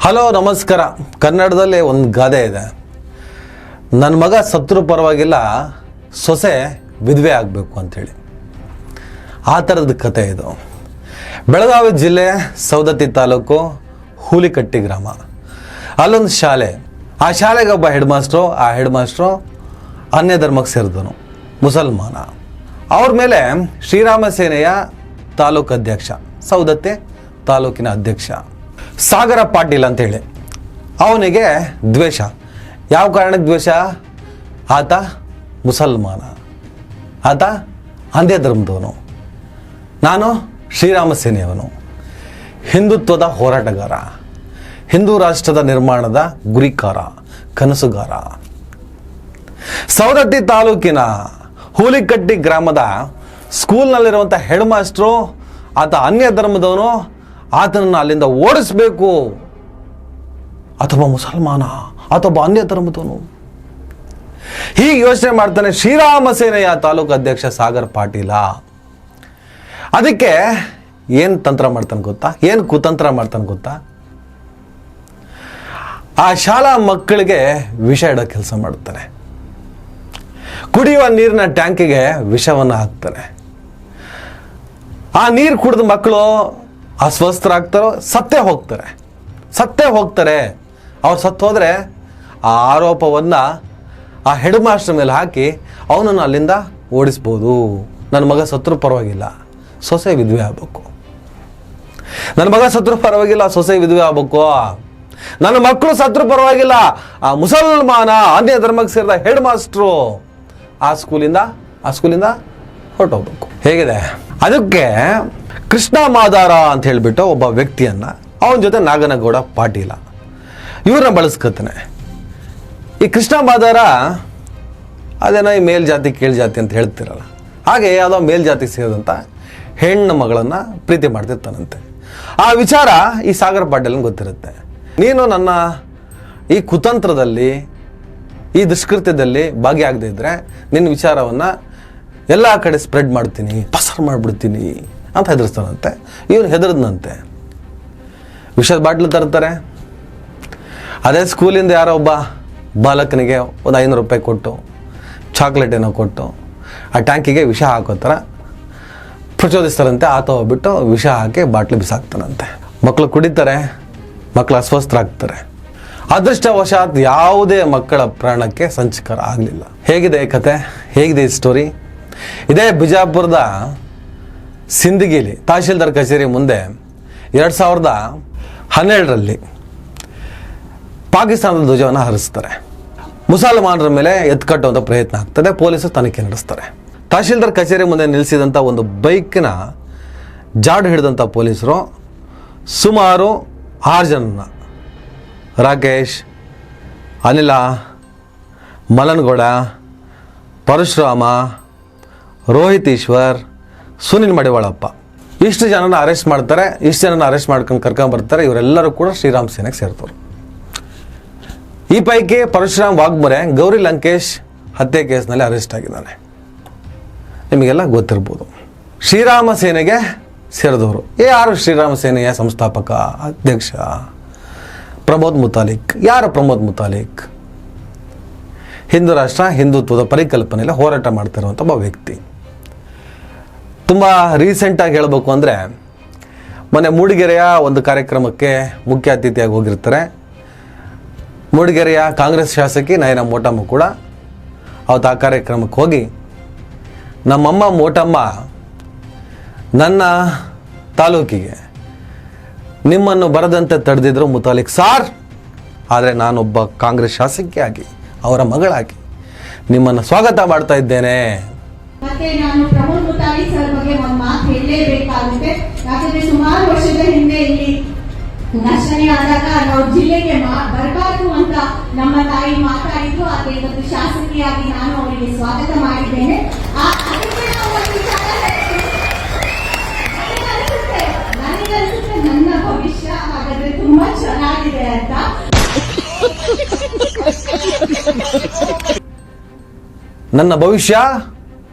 Hello ನಮಸ್ಕಾರ. ಕನ್ನಡದಲ್ಲಿ ಒಂದು ಗಾದೆ ಇದೆ, ನನ್ನ ಮಗ ಸತ್ರು ಪರವಾಗಿಲ್ಲ ಸೊಸೆ ವಿಧವೆ ಆಗಬೇಕು ಅಂಥೇಳಿ. ಆ ಥರದ ಕತೆ ಇದು. ಬೆಳಗಾವಿ ಜಿಲ್ಲೆ ಸವದತ್ತಿ ತಾಲೂಕು ಹೂಲಿಕಟ್ಟಿ ಗ್ರಾಮ. ಅಲ್ಲೊಂದು ಶಾಲೆ. ಆ ಶಾಲೆಗೆ ಒಬ್ಬ ಹೆಡ್ ಮಾಸ್ಟ್ರು ಅನ್ಯ ಧರ್ಮಕ್ಕೆ ಸೇರಿದನು, ಮುಸಲ್ಮಾನ. ಅವ್ರ ಮೇಲೆ ಶ್ರೀರಾಮ ಸೇನೆಯ ತಾಲೂಕು ಅಧ್ಯಕ್ಷ, ಸವದತ್ತಿ ತಾಲೂಕಿನ ಅಧ್ಯಕ್ಷ ಸಾಗರ ಪಾಟೀಲ್ ಅಂತೇಳಿ, ಅವನಿಗೆ ದ್ವೇಷ. ಯಾವ ಕಾರಣಕ್ಕೆ ದ್ವೇಷ? ಆತ ಮುಸಲ್ಮಾನ, ಆತ ಅನ್ಯ ಧರ್ಮದವನು, ನಾನು ಶ್ರೀರಾಮ ಸೇನೆಯವನು, ಹಿಂದುತ್ವದ ಹೋರಾಟಗಾರ, ಹಿಂದೂ ರಾಷ್ಟ್ರದ ನಿರ್ಮಾಣದ ಗುರಿಕಾರ, ಕನಸುಗಾರ. ಸವದತ್ತಿ ತಾಲೂಕಿನ ಹೂಲಿಕಟ್ಟಿ ಗ್ರಾಮದ ಸ್ಕೂಲ್ನಲ್ಲಿರುವಂಥ ಹೆಡ್ ಮಾಸ್ಟ್ರು ಆತ ಅನ್ಯ ಧರ್ಮದವನು, ಆತನನ್ನು ಅಲ್ಲಿಂದ ಓಡಿಸ್ಬೇಕು. ಅಥವಾ ಮುಸಲ್ಮಾನ ಅಥವಾ ಅನ್ಯ ಧರ್ಮದವನು, ಹೀಗೆ ಯೋಚನೆ ಮಾಡ್ತಾನೆ ಶ್ರೀರಾಮ ಸೇನೆಯ ತಾಲೂಕು ಅಧ್ಯಕ್ಷ ಸಾಗರ್ ಪಾಟೀಲ. ಅದಕ್ಕೆ ಏನು ತಂತ್ರ ಮಾಡ್ತಾನೆ ಗೊತ್ತಾ? ಏನು ಕುತಂತ್ರ ಮಾಡ್ತಾನೆ ಗೊತ್ತಾ? ಆ ಶಾಲಾ ಮಕ್ಕಳಿಗೆ ವಿಷ ಇಡೋ ಕೆಲಸ ಮಾಡುತ್ತಾನೆ. ಕುಡಿಯುವ ನೀರಿನ ಟ್ಯಾಂಕಿಗೆ ವಿಷವನ್ನು ಹಾಕ್ತಾನೆ. ಆ ನೀರು ಕುಡಿದ ಮಕ್ಕಳು ಅಸ್ವಸ್ಥರಾಗ್ತಾರೋ, ಸತ್ತೇ ಹೋಗ್ತಾರೆ. ಅವ್ರು ಸತ್ತು ಹೋದರೆ ಆ ಆರೋಪವನ್ನು ಆ ಹೆಡ್ ಮಾಸ್ಟರ್ ಮೇಲೆ ಹಾಕಿ ಅವನನ್ನು ಅಲ್ಲಿಂದ ಓಡಿಸ್ಬೋದು. ನನ್ನ ಮಗ ಸತ್ರು ಪರವಾಗಿಲ್ಲ, ಸೊಸೆ ವಿಧವೆ ಆಗ್ಬೇಕು. ನನ್ನ ಮಗ ಸತ್ರು ಪರವಾಗಿಲ್ಲ, ಸೊಸೆ ವಿಧವೆ ಆಗ್ಬೇಕು. ನನ್ನ ಮಕ್ಕಳು ಸತ್ರು ಪರವಾಗಿಲ್ಲ, ಆ ಮುಸಲ್ಮಾನ ಅನ್ಯ ಧರ್ಮಕ್ಕೆ ಸೇರಿದ ಹೆಡ್ ಮಾಸ್ಟ್ರು ಆ ಸ್ಕೂಲಿಂದ ಹೊರಟೋಗ್ಬೇಕು. ಹೇಗಿದೆ? ಅದಕ್ಕೆ ಕೃಷ್ಣ ಮಾದಾರ ಅಂತ ಹೇಳಿಬಿಟ್ಟು ಒಬ್ಬ ವ್ಯಕ್ತಿಯನ್ನು, ಅವನ ಜೊತೆ ನಾಗನಗೌಡ ಪಾಟೀಲ, ಇವ್ರನ್ನ ಬಳಸ್ಕೊತಾನೆ. ಈ ಕೃಷ್ಣ ಮಾದಾರ ಅದೇನೋ ಈ ಮೇಲ್ಜಾತಿ ಕೀಳ್ಜಾತಿ ಅಂತ ಹೇಳ್ತಿರಲ್ಲ, ಹಾಗೆ ಯಾವುದೋ ಮೇಲ್ಜಾತಿಗೆ ಸೇರಿದಂಥ ಹೆಣ್ಣು ಮಗಳನ್ನು ಪ್ರೀತಿ ಮಾಡ್ತಿರ್ತಾನಂತೆ. ಆ ವಿಚಾರ ಈ ಸಾಗರ ಪಾಟೀಲ್ಗೆ ಗೊತ್ತಿರುತ್ತೆ. ನೀನು ನನ್ನ ಈ ಕುತಂತ್ರದಲ್ಲಿ, ಈ ದುಷ್ಕೃತ್ಯದಲ್ಲಿ ಭಾಗಿಯಾಗದೇ ಇದ್ದರೆ ನಿನ್ನ ವಿಚಾರವನ್ನು ಎಲ್ಲ ಕಡೆ ಸ್ಪ್ರೆಡ್ ಮಾಡ್ತೀನಿ, ಪಸರ್ ಮಾಡಿಬಿಡ್ತೀನಿ ಅಂತ ಹೆದರ್ಸ್ತಾನಂತೆ. ಇವನು ಹೆದರ್ದಂತೆ ವಿಷದ ಬಾಟ್ಲು ತರ್ತಾರೆ. ಅದೇ ಸ್ಕೂಲಿಂದ ಯಾರೋ ಒಬ್ಬ ಬಾಲಕನಿಗೆ ಒಂದು 500 ರೂಪಾಯಿ ಕೊಟ್ಟು, ಚಾಕ್ಲೇಟ್ ಏನೋ ಕೊಟ್ಟು ಆ ಟ್ಯಾಂಕಿಗೆ ವಿಷ ಹಾಕೋ ಥರ ಪ್ರಚೋದಿಸ್ತಾರಂತೆ. ಆತ ಹೋಗ್ಬಿಟ್ಟು ವಿಷ ಹಾಕಿ ಬಾಟ್ಲು ಬಿಸಾಕ್ತಾನಂತೆ. ಮಕ್ಕಳು ಕುಡಿತಾರೆ, ಮಕ್ಕಳು ಅಸ್ವಸ್ಥರಾಗ್ತಾರೆ. ಅದೃಷ್ಟವಶಾತ್ ಯಾವುದೇ ಮಕ್ಕಳ ಪ್ರಾಣಕ್ಕೆ ಸಂಚಕಾರ ಆಗಲಿಲ್ಲ. ಹೇಗಿದೆ ಕತೆ? ಹೇಗಿದೆ ಈ ಸ್ಟೋರಿ? ಇದೇ ಬಿಜಾಪುರದ ಸಿಂದಗಿಲಿ ತಹಶೀಲ್ದಾರ್ ಕಚೇರಿ ಮುಂದೆ 2012ರಲ್ಲಿ ಪಾಕಿಸ್ತಾನದ ಧ್ವಜವನ್ನು ಹಾರಿಸ್ತಾರೆ. ಮುಸಲ್ಮಾನರ ಮೇಲೆ ಎತ್ಕಟ್ಟುವಂಥ ಪ್ರಯತ್ನ ಆಗ್ತದೆ. ಪೊಲೀಸರು ತನಿಖೆ ನಡೆಸ್ತಾರೆ. ತಹಶೀಲ್ದಾರ್ ಕಚೇರಿ ಮುಂದೆ ನಿಲ್ಲಿಸಿದಂಥ ಒಂದು ಬೈಕ್ನ ಜಾಡು ಹಿಡಿದಂಥ ಪೊಲೀಸರು ಸುಮಾರು 6 ಜನರನ್ನ, ರಾಕೇಶ್, ಅನಿಲ, ಮಲನಗೌಡ, ಪರಶುರಾಮ, ರೋಹಿತ್ ಈಶ್ವರ್, ಸುನಿಲ್ ಮಡಿವಾಳಪ್ಪ, ಇಷ್ಟು ಜನನ ಅರೆಸ್ಟ್ ಮಾಡ್ತಾರೆ. ಇಷ್ಟು ಜನನ ಅರೆಸ್ಟ್ ಮಾಡ್ಕೊಂಡು ಕರ್ಕೊಂಡ್ಬರ್ತಾರೆ. ಇವರೆಲ್ಲರೂ ಕೂಡ ಶ್ರೀರಾಮ್ ಸೇನೆಗೆ ಸೇರ್ತವ್ರು. ಈ ಪೈಕಿ ಪರಶುರಾಮ್ ವಾಗ್ಮರೆ ಗೌರಿ ಲಂಕೇಶ್ ಹತ್ಯೆ ಕೇಸ್ನಲ್ಲಿ ಅರೆಸ್ಟ್ ಆಗಿದ್ದಾನೆ. ನಿಮಗೆಲ್ಲ ಗೊತ್ತಿರ್ಬೋದು. ಶ್ರೀರಾಮ ಸೇನೆಗೆ ಸೇರಿದವರು ಯಾರು? ಶ್ರೀರಾಮ ಸೇನೆಯ ಸಂಸ್ಥಾಪಕ ಅಧ್ಯಕ್ಷ ಪ್ರಮೋದ್ ಮುತಾಲಿಕ್. ಯಾರು ಪ್ರಮೋದ್ ಮುತಾಲಿಕ್? ಹಿಂದೂ ರಾಷ್ಟ್ರ, ಹಿಂದುತ್ವದ ಪರಿಕಲ್ಪನೆಯಲ್ಲಿ ಹೋರಾಟ ಮಾಡ್ತಿರುವಂಥ ಒಬ್ಬ ವ್ಯಕ್ತಿ. ತುಂಬ ರೀಸೆಂಟಾಗಿ ಹೇಳಬೇಕು ಅಂದರೆ, ಮೊನ್ನೆ ಮೂಡಿಗೆರೆಯ ಒಂದು ಕಾರ್ಯಕ್ರಮಕ್ಕೆ ಮುಖ್ಯ ಅತಿಥಿಯಾಗಿ ಹೋಗಿರ್ತಾರೆ. ಮೂಡಿಗೆರೆಯ ಕಾಂಗ್ರೆಸ್ ಶಾಸಕಿ ನಯನ ಮೋಟಮ್ಮ ಕೂಡ ಅವತ್ತು ಆ ಕಾರ್ಯಕ್ರಮಕ್ಕೆ ಹೋಗಿ, ನಮ್ಮಮ್ಮ ಮೋಟಮ್ಮ ನನ್ನ ತಾಲೂಕಿಗೆ ನಿಮ್ಮನ್ನು ಬರದಂತೆ ತಡೆದಿದ್ರು ಮುತಾಲಿಕ್ ಸಾರ್, ಆದರೆ ನಾನೊಬ್ಬ ಕಾಂಗ್ರೆಸ್ ಶಾಸಕಿಯಾಗಿ, ಅವರ ಮಗಳಾಗಿ ನಿಮ್ಮನ್ನು ಸ್ವಾಗತ ಮಾಡ್ತಾ ಇದ್ದೇನೆ. ಮತ್ತೆ ನಾನು ಪ್ರಮೋದ್ ಮುತಾಲಿಕ್ ಸರ್ ಬಗ್ಗೆ ಒಂದು ಮಾತು ಹೇಳಲೇಬೇಕಾಗುತ್ತೆ. ಯಾಕಂದ್ರೆ ಸುಮಾರು ವರ್ಷದ ಹಿಂದೆ ಇಲ್ಲಿ ಘರ್ಷಣೆ ಆದಾಗ ನಾವು ಜಿಲ್ಲೆಗೆ ಬರಬಾರ್ದು ಅಂತ ನಮ್ಮ ತಾಯಿ ಮಾತಾಡಿದ್ರು. ಅದೇ ಒಂದು ಶಾಸಕಿಯಾಗಿ ನಾನು ಅವರಿಗೆ ಸ್ವಾಗತ ಮಾಡಿದ್ದೇನೆ. ನನಗನ್ಸುತ್ತೆ ನನ್ನ ಭವಿಷ್ಯ ಹಾಗಾದ್ರೆ ತುಂಬಾ ಚೆನ್ನಾಗಿದೆ ಅಂತ. ನನ್ನ ಭವಿಷ್ಯ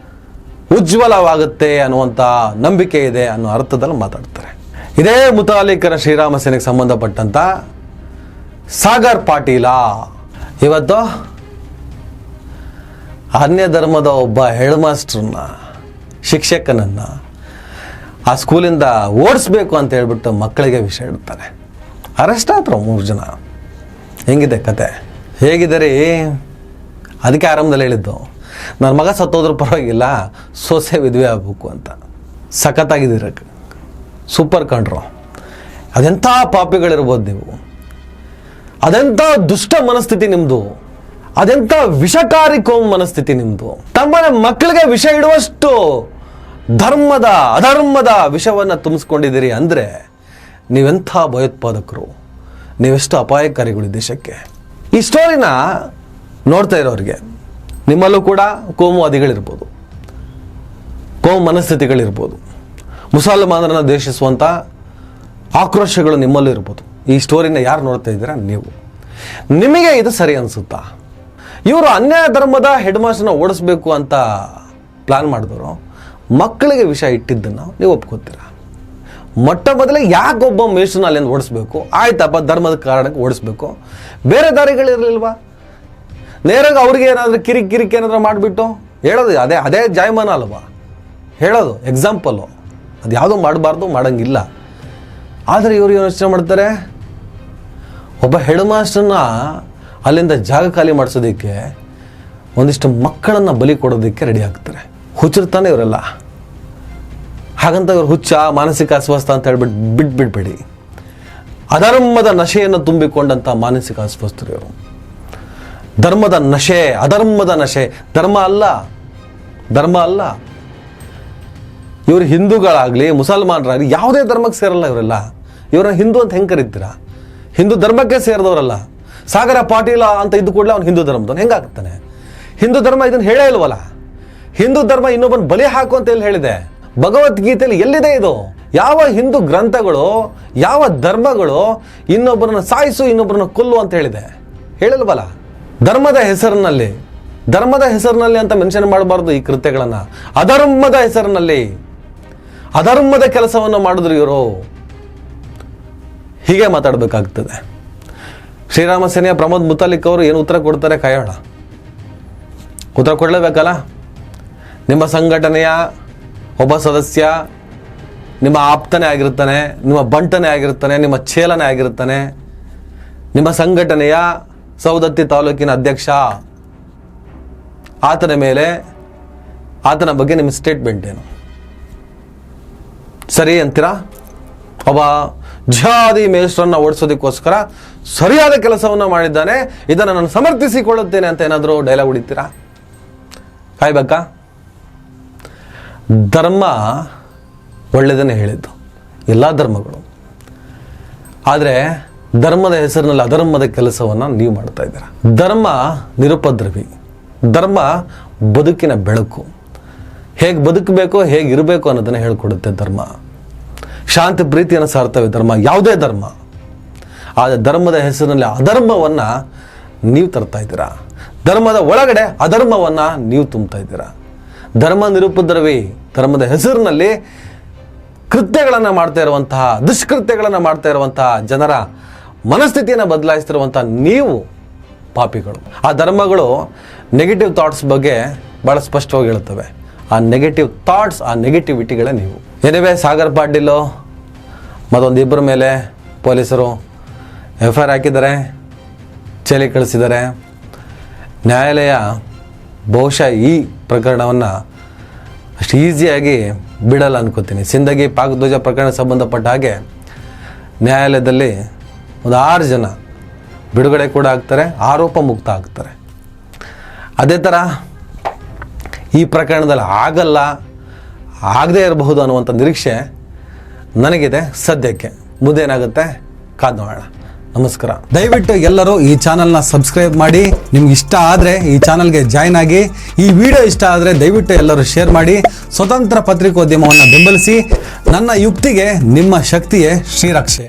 ಉಜ್ವಲವಾಗುತ್ತೆ ಅನ್ನುವಂಥ ನಂಬಿಕೆ ಇದೆ ಅನ್ನೋ ಅರ್ಥದಲ್ಲಿ ಮಾತಾಡ್ತಾರೆ. ಇದೇ ಮುತಾಲಿಕರ ಶ್ರೀರಾಮ ಸೇನೆಗೆ ಸಂಬಂಧಪಟ್ಟಂಥ ಸಾಗರ್ ಪಾಟೀಲ ಇವತ್ತು ಅನ್ಯ ಧರ್ಮದ ಒಬ್ಬ ಹೆಡ್ ಮಾಸ್ಟ್ರನ್ನ, ಶಿಕ್ಷಕನನ್ನು ಆ ಸ್ಕೂಲಿಂದ ಓಡಿಸ್ಬೇಕು ಅಂತ ಹೇಳ್ಬಿಟ್ಟು ಮಕ್ಕಳಿಗೆ ವಿಷಯ ಇಡ್ತಾನೆ. ಅರೆಸ್ಟ್ ಆದ್ರು 3 ಜನ. ಹೆಂಗಿದೆ ಕತೆ? ಹೇಗಿದೆ ರೀ? ಅದಕ್ಕೆ ಆರಂಭದಲ್ಲಿ ಹೇಳಿದ್ದು, ನನ್ನ ಮಗ ಸತ್ತೋದ್ರೂ ಪರವಾಗಿಲ್ಲ, ಸೊಸೆ ವಿಧವೆ ಆಗಬೇಕು ಅಂತ. ಸಖತ್ತಾಗಿದ್ದೀರ, ಸೂಪರ್ ಕಂಡ್ರು. ಅದೆಂಥ ಪಾಪಿಗಳಿರ್ಬೋದು ನೀವು, ಅದೆಂಥ ದುಷ್ಟ ಮನಸ್ಥಿತಿ ನಿಮ್ಮದು, ಅದೆಂಥ ವಿಷಕಾರಿ ಕೋಮು ಮನಸ್ಥಿತಿ ನಿಮ್ಮದು. ತಮ್ಮನೆ ಮಕ್ಕಳಿಗೆ ವಿಷ ಇಡುವಷ್ಟು ಧರ್ಮದ ಅಧರ್ಮದ ವಿಷವನ್ನು ತುಂಬಿಸ್ಕೊಂಡಿದ್ದೀರಿ ಅಂದರೆ ನೀವೆಂಥ ಭಯೋತ್ಪಾದಕರು, ನೀವೆಷ್ಟು ಅಪಾಯಕಾರಿಗಳು ಈ ದೇಶಕ್ಕೆ. ಈ ಸ್ಟೋರಿನ ನೋಡ್ತಾ ಇರೋರಿಗೆ ನಿಮ್ಮಲ್ಲೂ ಕೂಡ ಕೋಮುವಾದಿಗಳಿರ್ಬೋದು, ಕೋಮು ಮನಸ್ಥಿತಿಗಳಿರ್ಬೋದು, ಮುಸಲ್ಮಾನರನ್ನು ದ್ವೇಷಿಸುವಂಥ ಆಕ್ರೋಶಗಳು ನಿಮ್ಮಲ್ಲೂ ಇರ್ಬೋದು. ಈ ಸ್ಟೋರಿನ ಯಾರು ನೋಡ್ತಾ ಇದ್ದೀರಾ? ನೀವು. ನಿಮಗೆ ಇದು ಸರಿ ಅನಿಸುತ್ತಾ? ಇವರು ಅನ್ಯ ಧರ್ಮದ ಹೆಡ್ ಮಾಸ್ಟರ್ನ ಓಡಿಸ್ಬೇಕು ಅಂತ ಪ್ಲಾನ್ ಮಾಡಿದವರು ಮಕ್ಕಳಿಗೆ ವಿಷಯ ಇಟ್ಟಿದ್ದನ್ನು ನೀವು ಒಪ್ಕೋತೀರಾ? ಮೊಟ್ಟ ಮೊದಲೇ ಯಾಕೆ ಒಬ್ಬ ಮೇಷನ ಅಲ್ಲಿಂದ ಓಡಿಸ್ಬೇಕು? ಆಯ್ತಪ್ಪ, ಧರ್ಮದ ಕಾರಣಕ್ಕೆ ಓಡಿಸ್ಬೇಕು, ಬೇರೆ ದಾರಿಗಳಿರಲಿಲ್ವಾ? ನೇರಾಗಿ ಅವ್ರಿಗೆ ಏನಾದರೂ ಕಿರಿಕ್ ಏನಾದರೂ ಮಾಡಿಬಿಟ್ಟು ಹೇಳೋದು ಅದೇ ಜಾಯಮಾನ ಅಲ್ವಾ ಹೇಳೋದು, ಎಕ್ಸಾಂಪಲ್ಲು. ಅದು ಯಾವುದೂ ಮಾಡಬಾರ್ದು, ಮಾಡೋಂಗಿಲ್ಲ. ಆದರೆ ಇವರು ಯೋಚನೆ ಮಾಡ್ತಾರೆ, ಒಬ್ಬ ಹೆಡ್ ಮಾಸ್ಟರ್ನ ಅಲ್ಲಿಂದ ಜಾಗ ಖಾಲಿ ಮಾಡಿಸೋದಕ್ಕೆ ಒಂದಿಷ್ಟು ಮಕ್ಕಳನ್ನು ಬಲಿ ಕೊಡೋದಕ್ಕೆ ರೆಡಿ ಆಗ್ತಾರೆ. ಹುಚ್ಚಿರ್ತಾನೆ ಇವರೆಲ್ಲ. ಹಾಗಂತ ಇವರು ಹುಚ್ಚ, ಮಾನಸಿಕ ಅಸ್ವಸ್ಥ ಅಂತ ಹೇಳ್ಬಿಟ್ಟು ಬಿಟ್ಬಿಡ್ಬೇಡಿ. ಅಧರ್ಮದ ನಶೆಯನ್ನು ತುಂಬಿಕೊಂಡಂಥ ಮಾನಸಿಕ ಅಸ್ವಸ್ಥರು ಇವರು. ಧರ್ಮದ ನಶೆ, ಅಧರ್ಮದ ನಶೆ. ಧರ್ಮ ಅಲ್ಲ. ಇವರು ಹಿಂದೂಗಳಾಗಲಿ ಮುಸಲ್ಮಾನರಾಗಲಿ ಯಾವುದೇ ಧರ್ಮಕ್ಕೆ ಸೇರಲ್ಲ ಇವರೆಲ್ಲ. ಇವ್ರನ್ನ ಹಿಂದೂ ಅಂತ ಹೆಂಗೆ ಕರೀತೀರಾ? ಹಿಂದೂ ಧರ್ಮಕ್ಕೆ ಸೇರಿದವರಲ್ಲ. ಸಾಗರ ಪಾಟೀಲ ಅಂತ ಇದ್ದು ಕೂಡಲೇ ಅವ್ನು ಹಿಂದೂ ಧರ್ಮದವನು ಹೆಂಗಾಗ್ತಾನೆ? ಹಿಂದೂ ಧರ್ಮ ಇದನ್ನು ಹೇಳೇ ಇಲ್ವಲ್ಲ. ಹಿಂದೂ ಧರ್ಮ ಇನ್ನೊಬ್ಬನ ಬಲಿ ಹಾಕು ಅಂತ ಎಲ್ಲಿ ಹೇಳಿದೆ? ಭಗವದ್ಗೀತೆಯಲ್ಲಿ ಎಲ್ಲಿದೆ ಇದು? ಯಾವ ಹಿಂದೂ ಗ್ರಂಥಗಳು, ಯಾವ ಧರ್ಮಗಳು ಇನ್ನೊಬ್ಬರನ್ನ ಸಾಯಿಸು, ಇನ್ನೊಬ್ಬರನ್ನ ಕೊಲ್ಲು ಅಂತ ಹೇಳಿದೆ? ಹೇಳಿಲ್ವಲ್ಲ. ಧರ್ಮದ ಹೆಸರಿನಲ್ಲಿ ಅಂತ ಮೆನ್ಷನ್ ಮಾಡಬಾರ್ದು ಈ ಕೃತ್ಯಗಳನ್ನು. ಅಧರ್ಮದ ಹೆಸರಿನಲ್ಲಿ ಅಧರ್ಮದ ಕೆಲಸವನ್ನು ಮಾಡಿದ್ರು ಇವರು. ಹೀಗೆ ಮಾತಾಡಬೇಕಾಗ್ತದೆ. ಶ್ರೀರಾಮ ಸೇನೆಯ ಪ್ರಮೋದ್ ಮುತಾಲಿಕ್ ಅವರು ಏನು ಉತ್ತರ ಕೊಡ್ತಾರೆ ಕಾಯೋಣ. ಉತ್ತರ ಕೊಡಲೇಬೇಕಲ್ಲ. ನಿಮ್ಮ ಸಂಘಟನೆಯ ಒಬ್ಬ ಸದಸ್ಯ ನಿಮ್ಮ ಆಪ್ತನೇ ಆಗಿರ್ತಾನೆ, ನಿಮ್ಮ ಬಂಟನೇ ಆಗಿರ್ತಾನೆ, ನಿಮ್ಮ ಚೇಲನೇ ಆಗಿರ್ತಾನೆ, ನಿಮ್ಮ ಸಂಘಟನೆಯ ಸವದತ್ತಿ ತಾಲೂಕಿನ ಅಧ್ಯಕ್ಷ. ಆತನ ಬಗ್ಗೆ ನಿಮ್ಮ ಸ್ಟೇಟ್ಮೆಂಟ್ ಏನು? ಸರಿ ಅಂತೀರಾ? ಒಬ್ಬ ಜಿಹಾದಿ ಮೇಷ್ಟ್ರನ್ನ ಓಡಿಸೋದಕ್ಕೋಸ್ಕರ ಸರಿಯಾದ ಕೆಲಸವನ್ನು ಮಾಡಿದ್ದಾನೆ, ಇದನ್ನು ನಾನು ಸಮರ್ಥಿಸಿಕೊಳ್ಳುತ್ತೇನೆ ಅಂತ ಏನಾದರೂ ಡೈಲಾಗ್ ಹೊಡಿತೀರಾ? ಕಾಯ್ಬೇಕಾ? ಧರ್ಮ ಒಳ್ಳೆಯದನ್ನೇ ಹೇಳಿದ್ದು, ಎಲ್ಲ ಧರ್ಮಗಳು. ಆದರೆ ಧರ್ಮದ ಹೆಸರಿನಲ್ಲಿ ಅಧರ್ಮದ ಕೆಲಸವನ್ನು ನೀವು ಮಾಡ್ತಾ ಇದ್ದೀರಾ. ಧರ್ಮ ನಿರುಪದ್ರವಿ, ಧರ್ಮ ಬದುಕಿನ ಬೆಳಕು. ಹೇಗೆ ಬದುಕಬೇಕು, ಹೇಗಿರಬೇಕು ಅನ್ನೋದನ್ನು ಹೇಳ್ಕೊಡುತ್ತೆ ಧರ್ಮ. ಶಾಂತಿ ಪ್ರೀತಿಯನ್ನು ಸಾರ್ತವೆ ಧರ್ಮ, ಯಾವುದೇ ಧರ್ಮ. ಆದರೆ ಧರ್ಮದ ಹೆಸರಿನಲ್ಲಿ ಅಧರ್ಮವನ್ನು ನೀವು ತರ್ತಾ ಇದ್ದೀರಾ. ಧರ್ಮದ ಒಳಗಡೆ ಅಧರ್ಮವನ್ನು ನೀವು ತುಂಬ್ತಾ ಇದ್ದೀರಾ. ಧರ್ಮ ನಿರುಪದ್ರವಿ, ಧರ್ಮದ ಹೆಸರಿನಲ್ಲಿ ಕೃತ್ಯಗಳನ್ನು ಮಾಡ್ತಾ ಇರುವಂತಹ, ದುಷ್ಕೃತ್ಯಗಳನ್ನು ಮಾಡ್ತಾ ಇರುವಂತಹ ಜನರ ಮನಸ್ಥಿತಿಯನ್ನು ಬದಲಾಯಿಸ್ತಿರುವಂಥ ನೀವು ಪಾಪಿಗಳು. ಆ ಧರ್ಮಗಳು ನೆಗೆಟಿವ್ ಥಾಟ್ಸ್ ಬಗ್ಗೆ ಭಾಳ ಸ್ಪಷ್ಟವಾಗಿ ಹೇಳ್ತವೆ. ಆ ನೆಗೆಟಿವ್ ಥಾಟ್ಸ್, ಆ ನೆಗೆಟಿವಿಟಿಗಳೇ ನೀವು. ಏನಿವೆ, ಸಾಗರ್ ಪಾಟೀಲು ಮತ್ತೊಂದಿಬ್ಬರ ಮೇಲೆ ಪೊಲೀಸರು FIR ಹಾಕಿದ್ದಾರೆ, ಜೈಲಿಗೆ ಕಳಿಸಿದ್ದಾರೆ. ನ್ಯಾಯಾಲಯ ಬಹುಶಃ ಈ ಪ್ರಕರಣವನ್ನು ಅಷ್ಟು ಈಸಿಯಾಗಿ ಬಿಡಲ್ಲ ಅನ್ಕೋತೀನಿ. ಸಿಂದಗಿ ಪಾಕ್ ಧ್ವಜ ಪ್ರಕರಣ ಸಂಬಂಧಪಟ್ಟ ಹಾಗೆ ನ್ಯಾಯಾಲಯದಲ್ಲಿ ಒಂದು 6 ಜನ ಬಿಡುಗಡೆ ಕೂಡ ಆಗ್ತಾರೆ, ಆರೋಪ ಮುಕ್ತ ಆಗ್ತಾರೆ. ಅದೇ ಥರ ಈ ಪ್ರಕರಣದಲ್ಲಿ ಆಗದೇ ಇರಬಹುದು ಅನ್ನುವಂಥ ನಿರೀಕ್ಷೆ ನನಗಿದೆ ಸದ್ಯಕ್ಕೆ. ಮುಂದೆ ಏನಾಗುತ್ತೆ ಕಾದು ನೋಡೋಣ. ನಮಸ್ಕಾರ. ದಯವಿಟ್ಟು ಎಲ್ಲರೂ ಈ ಚಾನಲ್ನ ಸಬ್ಸ್ಕ್ರೈಬ್ ಮಾಡಿ. ನಿಮ್ಗೆ ಇಷ್ಟ ಆದರೆ ಈ ಚಾನಲ್ಗೆ ಜಾಯ್ನ್ ಆಗಿ. ಈ ವಿಡಿಯೋ ಇಷ್ಟ ಆದರೆ ದಯವಿಟ್ಟು ಎಲ್ಲರೂ ಶೇರ್ ಮಾಡಿ. ಸ್ವತಂತ್ರ ಪತ್ರಿಕೋದ್ಯಮವನ್ನು ಬೆಂಬಲಿಸಿ. ನನ್ನ ಯುಕ್ತಿಗೆ ನಿಮ್ಮ ಶಕ್ತಿಯೇ ಶ್ರೀರಕ್ಷೆ.